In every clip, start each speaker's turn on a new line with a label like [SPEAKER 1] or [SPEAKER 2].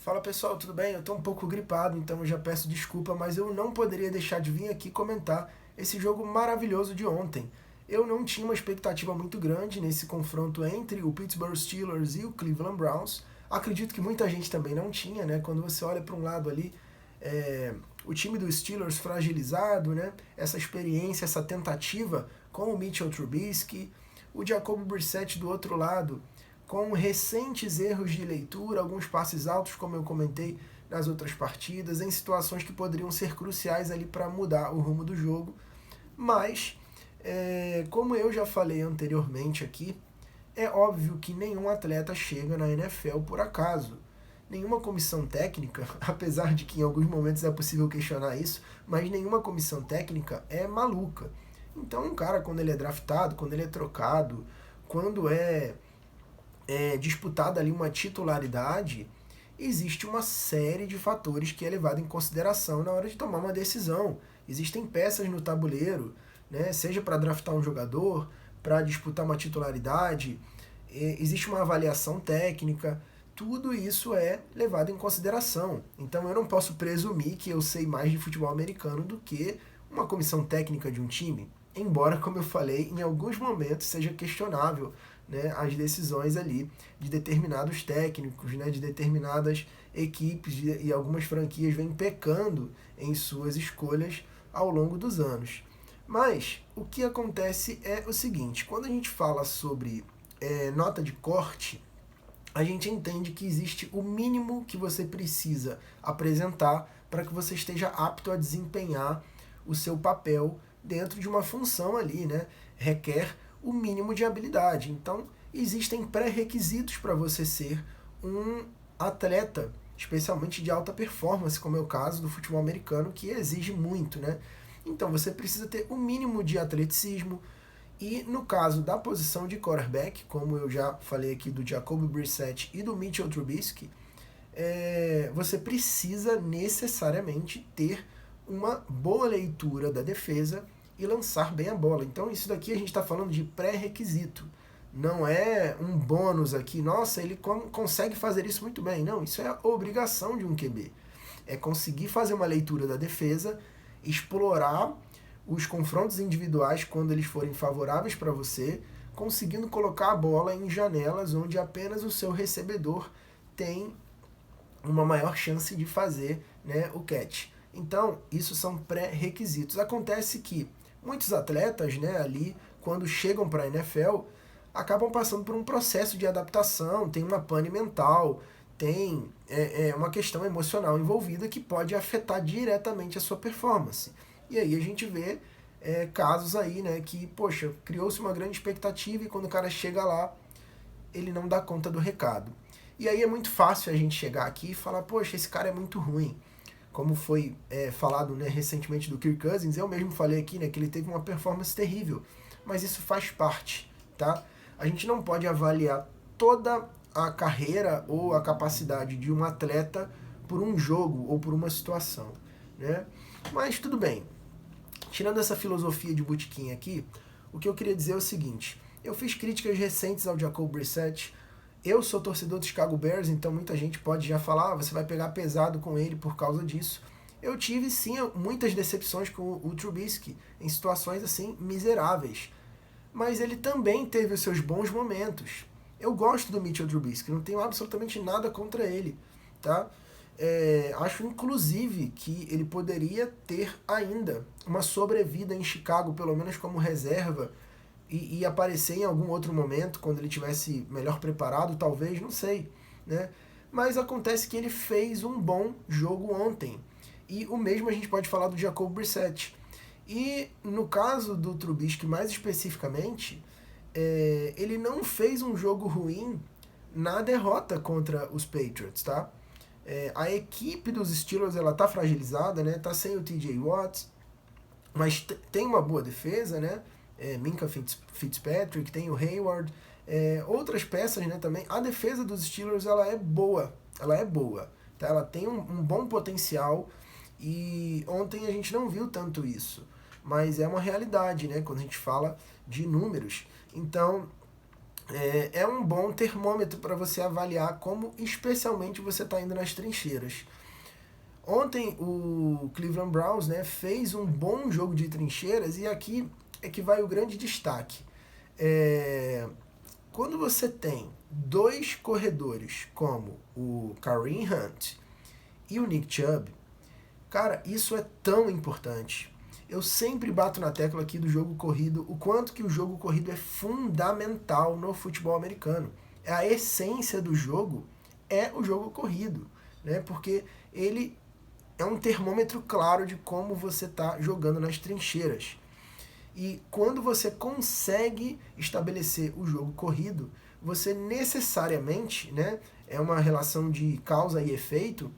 [SPEAKER 1] Fala pessoal, tudo bem? Eu tô um pouco gripado, então eu já peço desculpa, mas eu não poderia deixar de vir aqui comentar esse jogo maravilhoso de ontem. Eu não tinha uma expectativa muito grande nesse confronto entre o Pittsburgh Steelers e o Cleveland Browns. Acredito que muita gente também não tinha, né? Quando você olha para um lado ali, o time dos Steelers fragilizado, né? Essa experiência, essa tentativa com o Mitchell Trubisky, o Jacoby Brissett do outro lado, com recentes erros de leitura, alguns passes altos, como eu comentei nas outras partidas, em situações que poderiam ser cruciais ali para mudar o rumo do jogo. Mas, como eu já falei anteriormente aqui, é óbvio que nenhum atleta chega na NFL por acaso. Nenhuma comissão técnica, apesar de que em alguns momentos é possível questionar isso, mas nenhuma comissão técnica é maluca. Então, um cara, quando ele é draftado, quando ele é trocado, quando é disputada ali uma titularidade, existe uma série de fatores que é levado em consideração na hora de tomar uma decisão. Existem peças no tabuleiro, né, seja para draftar um jogador, para disputar uma titularidade, existe uma avaliação técnica, tudo isso é levado em consideração. Então eu não posso presumir que eu sei mais de futebol americano do que uma comissão técnica de um time, embora, como eu falei, em alguns momentos seja questionável, né, as decisões ali de determinados técnicos, né, de determinadas equipes e algumas franquias vêm pecando em suas escolhas ao longo dos anos. Mas o que acontece é o seguinte: quando a gente fala sobre nota de corte, a gente entende que existe o mínimo que você precisa apresentar para que você esteja apto a desempenhar o seu papel dentro de uma função ali, né? Requer o mínimo de habilidade. Então, existem pré-requisitos para você ser um atleta, especialmente de alta performance, como é o caso do futebol americano, que exige muito, né? Então, você precisa ter o mínimo de atleticismo, e no caso da posição de quarterback, como eu já falei aqui do Jacoby Brissett e do Mitchell Trubisky, você precisa necessariamente ter uma boa leitura da defesa e lançar bem a bola. Então isso daqui a gente está falando de pré-requisito. Não é um bônus aqui, nossa, ele consegue fazer isso muito bem. Não, isso é a obrigação de um QB. É conseguir fazer uma leitura da defesa, explorar os confrontos individuais quando eles forem favoráveis para você, conseguindo colocar a bola em janelas onde apenas o seu recebedor tem uma maior chance de fazer, né, o catch. Então, isso são pré-requisitos. Acontece que muitos atletas, né, ali, quando chegam para a NFL, acabam passando por um processo de adaptação, tem uma pane mental, tem uma questão emocional envolvida que pode afetar diretamente a sua performance. E aí a gente vê casos aí, né, que, poxa, criou-se uma grande expectativa e quando o cara chega lá, ele não dá conta do recado. E aí é muito fácil a gente chegar aqui e falar, poxa, esse cara é muito ruim. Como foi falado, né, recentemente do Kirk Cousins, eu mesmo falei aqui, né, que ele teve uma performance terrível. Mas isso faz parte, tá? A gente não pode avaliar toda a carreira ou a capacidade de um atleta por um jogo ou por uma situação, né? Mas tudo bem. Tirando essa filosofia de botequim aqui, o que eu queria dizer é o seguinte: eu fiz críticas recentes ao Jacoby Brissett. Eu sou torcedor do Chicago Bears, então muita gente pode já falar, você vai pegar pesado com ele por causa disso. Eu tive sim muitas decepções com o Trubisky em situações assim miseráveis, mas ele também teve os seus bons momentos. Eu gosto do Mitchell Trubisky, não tenho absolutamente nada contra ele, tá? Acho inclusive que ele poderia ter ainda uma sobrevida em Chicago, pelo menos como reserva, e aparecer em algum outro momento, quando ele tivesse melhor preparado, talvez, não sei, né? Mas acontece que ele fez um bom jogo ontem. E o mesmo a gente pode falar do Jacoby Brissett. E no caso do Trubisky, mais especificamente, ele não fez um jogo ruim na derrota contra os Patriots, tá? A equipe dos Steelers, ela tá fragilizada, né? Tá sem o TJ Watt, mas tem uma boa defesa, né? Minka Fitzpatrick, tem o Hayward, outras peças, né, também. A defesa dos Steelers, ela é boa, tá? Ela tem um bom potencial e ontem a gente não viu tanto isso, mas é uma realidade, né, quando a gente fala de números. Então, é um bom termômetro para você avaliar como especialmente você está indo nas trincheiras. Ontem o Cleveland Browns, né, fez um bom jogo de trincheiras e aqui é que vai o grande destaque. Quando você tem dois corredores como o Kareem Hunt e o Nick Chubb, cara, isso é tão importante. Eu sempre bato na tecla aqui do jogo corrido, o quanto que o jogo corrido é fundamental no futebol americano. A essência do jogo é o jogo corrido, né? Porque ele é um termômetro claro de como você está jogando nas trincheiras. E quando você consegue estabelecer o jogo corrido, você necessariamente, né, é uma relação de causa e efeito,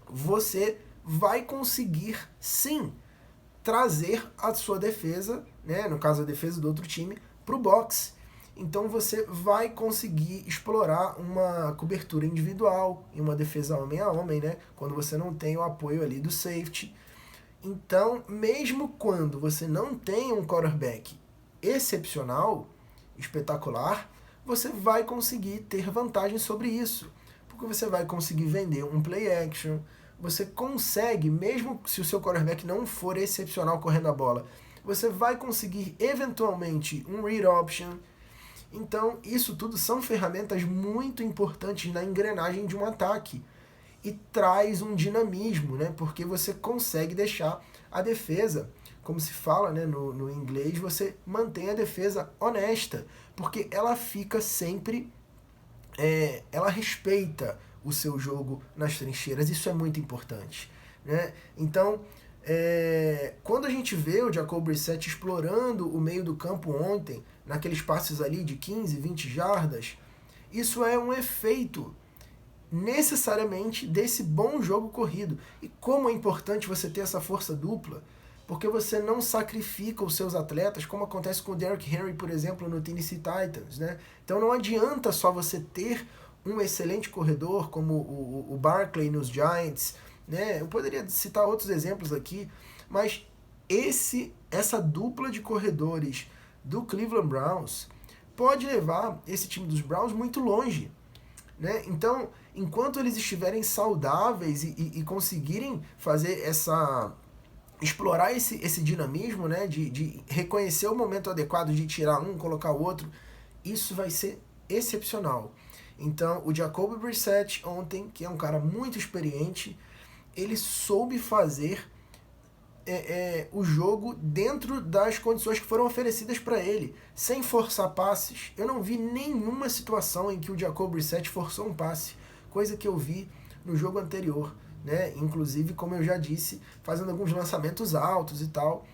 [SPEAKER 1] você vai conseguir sim trazer a sua defesa, né, no caso a defesa do outro time, para o boxe. Então você vai conseguir explorar uma cobertura individual e uma defesa homem a homem, né, quando você não tem o apoio ali do safety. Então, mesmo quando você não tem um quarterback excepcional, espetacular, você vai conseguir ter vantagem sobre isso. Porque você vai conseguir vender um play action, você consegue, mesmo se o seu quarterback não for excepcional correndo a bola, você vai conseguir eventualmente um read option. Então, isso tudo são ferramentas muito importantes na engrenagem de um ataque e traz um dinamismo, né? Porque você consegue deixar a defesa, como se fala, né, no inglês, você mantém a defesa honesta, porque ela fica sempre, ela respeita o seu jogo nas trincheiras, isso é muito importante, né? Então, quando a gente vê o Jacoby Brissett explorando o meio do campo ontem, naqueles passes ali de 15, 20 jardas, isso é um efeito necessariamente desse bom jogo corrido. E como é importante você ter essa força dupla, porque você não sacrifica os seus atletas, como acontece com o Derrick Henry, por exemplo, no Tennessee Titans, né? Então não adianta só você ter um excelente corredor, como o Barkley nos Giants, né? Eu poderia citar outros exemplos aqui, mas essa dupla de corredores do Cleveland Browns pode levar esse time dos Browns muito longe, né? Então, enquanto eles estiverem saudáveis e conseguirem fazer explorar esse dinamismo, né, de reconhecer o momento adequado de tirar um, colocar o outro, isso vai ser excepcional. Então, o Jacoby Brissett ontem, que é um cara muito experiente, ele soube fazer o jogo dentro das condições que foram oferecidas para ele, sem forçar passes. Eu não vi nenhuma situação em que o Jacoby Brissett forçou um passe, coisa que eu vi no jogo anterior, né? Inclusive, como eu já disse, fazendo alguns lançamentos altos e tal.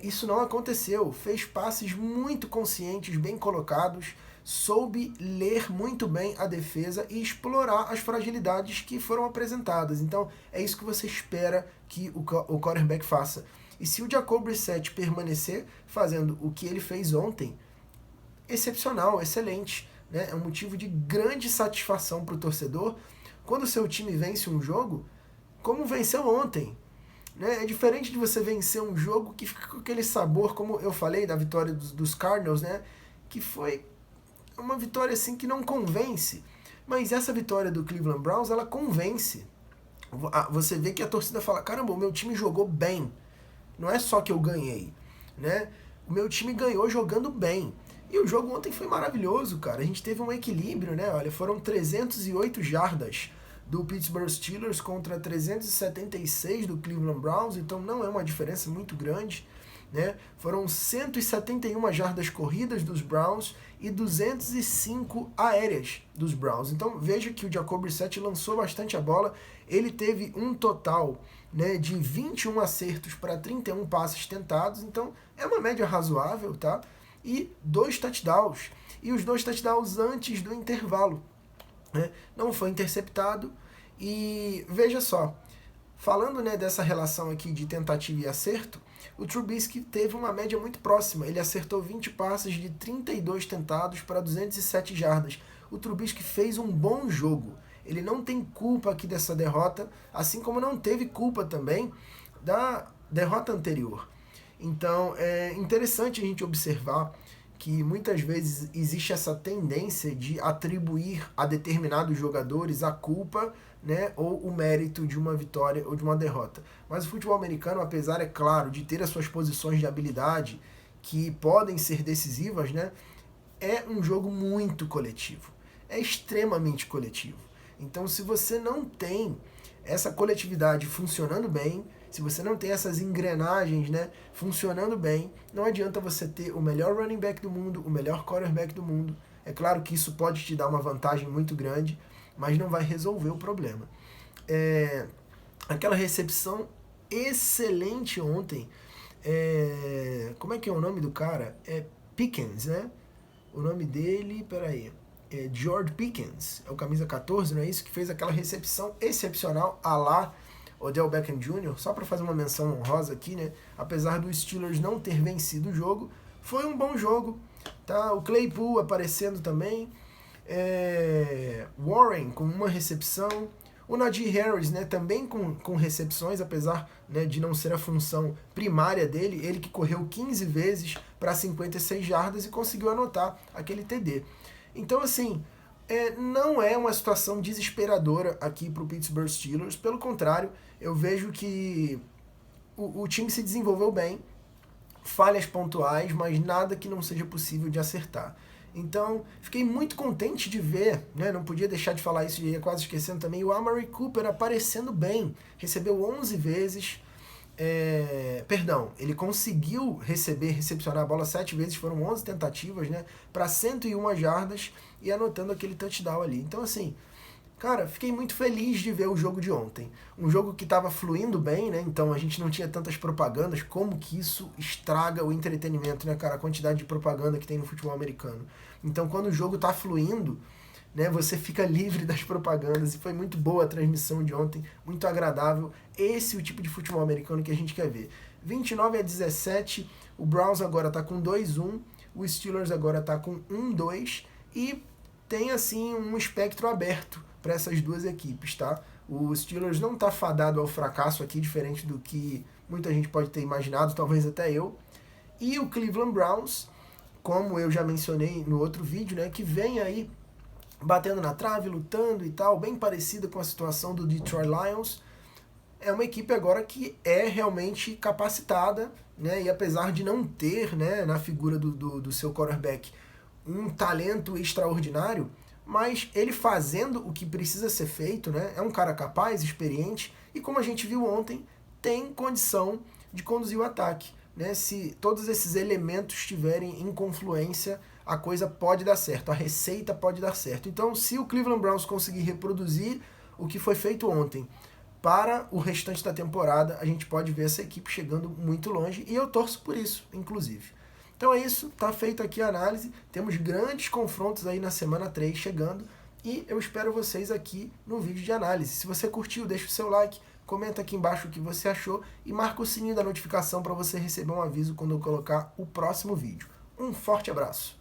[SPEAKER 1] Isso não aconteceu. Fez passes muito conscientes, bem colocados, soube ler muito bem a defesa e explorar as fragilidades que foram apresentadas. Então, é isso que você espera que o quarterback faça. E se o Jacoby Brissett permanecer fazendo o que ele fez ontem, excepcional, excelente, né? É um motivo de grande satisfação para o torcedor quando o seu time vence um jogo, como venceu ontem. Né? É diferente de você vencer um jogo que fica com aquele sabor, como eu falei, da vitória dos Cardinals, né? Que foi uma vitória assim que não convence. Mas essa vitória do Cleveland Browns, ela convence. Você vê que a torcida fala, caramba, o meu time jogou bem. Não é só que eu ganhei, né? O meu time ganhou jogando bem. E o jogo ontem foi maravilhoso, cara. A gente teve um equilíbrio, né? Olha, foram 308 jardas do Pittsburgh Steelers contra 376 do Cleveland Browns, então não é uma diferença muito grande, né? Foram 171 jardas corridas dos Browns e 205 aéreas dos Browns. Então veja que o Jacoby Brissett lançou bastante a bola, ele teve um total, né, de 21 acertos para 31 passes tentados, então é uma média razoável, tá? E 2 touchdowns, e os 2 touchdowns antes do intervalo, né? Não foi interceptado. E veja só, falando, né, dessa relação aqui de tentativa e acerto, o Trubisky teve uma média muito próxima. Ele acertou 20 passes de 32 tentados para 207 jardas. O Trubisky fez um bom jogo. Ele não tem culpa aqui dessa derrota, assim como não teve culpa também da derrota anterior. Então é interessante a gente observar que muitas vezes existe essa tendência de atribuir a determinados jogadores a culpa, né, ou o mérito de uma vitória ou de uma derrota. Mas o futebol americano, apesar, é claro, de ter as suas posições de habilidade que podem ser decisivas, né, é um jogo muito coletivo. É extremamente coletivo. Então, se você não tem essa coletividade funcionando bem, se você não tem essas engrenagens, né, funcionando bem, não adianta você ter o melhor running back do mundo, o melhor quarterback do mundo. É claro que isso pode te dar uma vantagem muito grande, mas não vai resolver o problema. Aquela recepção excelente ontem, como é que é o nome do cara? É Pickens, né? O nome dele, peraí, é George Pickens, é o camisa 14, não é isso? Que fez aquela recepção excepcional à la Odell Beckham Jr., só para fazer uma menção honrosa aqui, né? Apesar dos Steelers não ter vencido o jogo, foi um bom jogo, tá? O Claypool aparecendo também, Warren com uma recepção, o Najee Harris, né, também com recepções, apesar, né, de não ser a função primária dele, ele que correu 15 vezes para 56 jardas e conseguiu anotar aquele TD. Então, assim, não é uma situação desesperadora aqui para o Pittsburgh Steelers, pelo contrário, eu vejo que o time se desenvolveu bem, falhas pontuais, mas nada que não seja possível de acertar. Então, fiquei muito contente de ver, né, não podia deixar de falar isso, ia quase esquecendo também, o Amari Cooper aparecendo bem, recebeu 11 vezes, ele conseguiu recepcionar a bola 7 vezes, foram 11 tentativas, né, para 101 jardas e anotando aquele touchdown ali. Então, assim, cara, fiquei muito feliz de ver o jogo de ontem. Um jogo que estava fluindo bem, né? Então a gente não tinha tantas propagandas. Como que isso estraga o entretenimento, né, cara? A quantidade de propaganda que tem no futebol americano. Então quando o jogo tá fluindo, né, você fica livre das propagandas. E foi muito boa a transmissão de ontem, muito agradável. Esse é o tipo de futebol americano que a gente quer ver. 29-17, o Browns agora tá com 2-1, o Steelers agora tá com 1-2 e tem assim um espectro aberto para essas duas equipes, tá? O Steelers não tá fadado ao fracasso aqui, diferente do que muita gente pode ter imaginado, talvez até eu. E o Cleveland Browns, como eu já mencionei no outro vídeo, né, que vem aí batendo na trave, lutando e tal, bem parecida com a situação do Detroit Lions. É uma equipe agora que é realmente capacitada, né, e apesar de não ter, né, na figura do seu quarterback um talento extraordinário, mas ele fazendo o que precisa ser feito, né, é um cara capaz, experiente, e como a gente viu ontem, tem condição de conduzir o ataque. Né? Se todos esses elementos estiverem em confluência, a coisa pode dar certo, a receita pode dar certo. Então, se o Cleveland Browns conseguir reproduzir o que foi feito ontem para o restante da temporada, a gente pode ver essa equipe chegando muito longe, e eu torço por isso, inclusive. Então é isso, tá feita aqui a análise, temos grandes confrontos aí na semana 3 chegando, e eu espero vocês aqui no vídeo de análise. Se você curtiu, deixa o seu like, comenta aqui embaixo o que você achou e marca o sininho da notificação para você receber um aviso quando eu colocar o próximo vídeo. Um forte abraço!